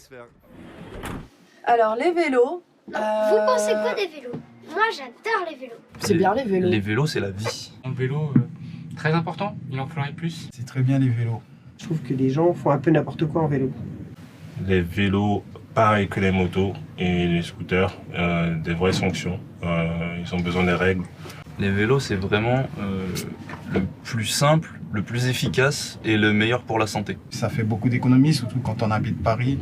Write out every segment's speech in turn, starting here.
faire. Alors les vélos... Vous pensez quoi des vélos? Moi j'adore les vélos. C'est bien les vélos. Les vélos, c'est la vie. Un vélo, très important, il en faudrait plus. C'est très bien les vélos. Je trouve que les gens font un peu n'importe quoi en vélo. Les vélos, pareil que les motos et les scooters, des vraies sanctions. Ils ont besoin des règles. Les vélos, c'est vraiment le plus simple, le plus efficace et le meilleur pour la santé. Ça fait beaucoup d'économies, surtout quand on habite Paris.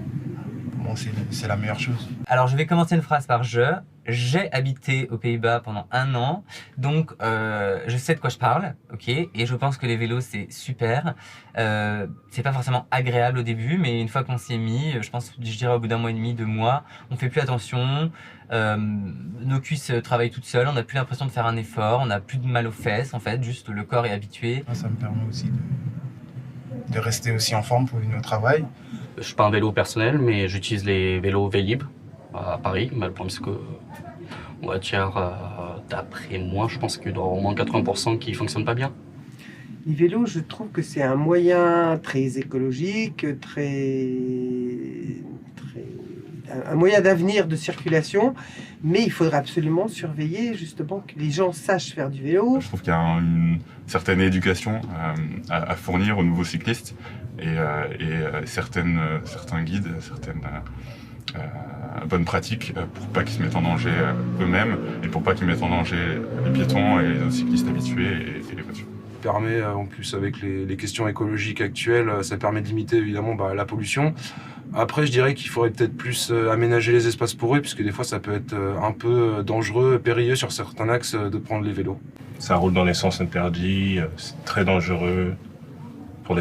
Bon, c'est la meilleure chose. Alors je vais commencer une phrase par je. J'ai habité aux Pays-Bas pendant 1 an, donc je sais de quoi je parle, ok. Et je pense que les vélos c'est super. C'est pas forcément agréable au début, mais une fois qu'on s'y est mis, je dirais au bout d'1 mois et demi, 2 mois, on fait plus attention. Nos cuisses travaillent toutes seules, on n'a plus l'impression de faire un effort, on n'a plus de mal aux fesses en fait, juste le corps est habitué. Ça me permet aussi de rester aussi en forme pour venir au travail. Je suis pas un vélo personnel, mais j'utilise les vélos Vélib à Paris. Mais le problème c'est que, on va dire, d'après moi, je pense qu'il doit y avoir au moins 80% qui fonctionnent pas bien. Les vélos, je trouve que c'est un moyen très écologique, un moyen d'avenir de circulation, mais il faudra absolument surveiller justement que les gens sachent faire du vélo. Je trouve qu'il y a une certaine éducation à fournir aux nouveaux cyclistes et certains guides, certaines bonnes pratiques pour pas qu'ils se mettent en danger eux-mêmes et pour pas qu'ils mettent en danger les piétons et les autres cyclistes habitués et les voitures. Permet en plus avec les questions écologiques actuelles, ça permet de limiter évidemment la pollution. Après je dirais qu'il faudrait peut-être plus aménager les espaces pour eux puisque des fois ça peut être un peu dangereux, périlleux sur certains axes de prendre les vélos. Ça roule dans les sens interdits, c'est très dangereux pour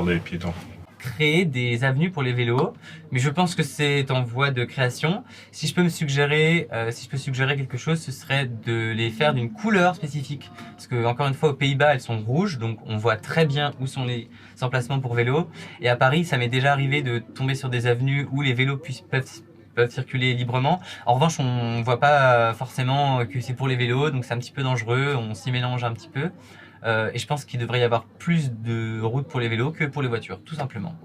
les piétons. Créer des avenues pour les vélos, mais je pense que c'est en voie de création. Si je peux suggérer quelque chose, ce serait de les faire d'une couleur spécifique. Parce que, encore une fois, aux Pays-Bas, elles sont rouges, donc on voit très bien où sont les emplacements pour vélos. Et à Paris, ça m'est déjà arrivé de tomber sur des avenues où les vélos peuvent circuler librement. En revanche, on voit pas forcément que c'est pour les vélos, donc c'est un petit peu dangereux, on s'y mélange un petit peu. Et je pense qu'il devrait y avoir plus de routes pour les vélos que pour les voitures, tout simplement.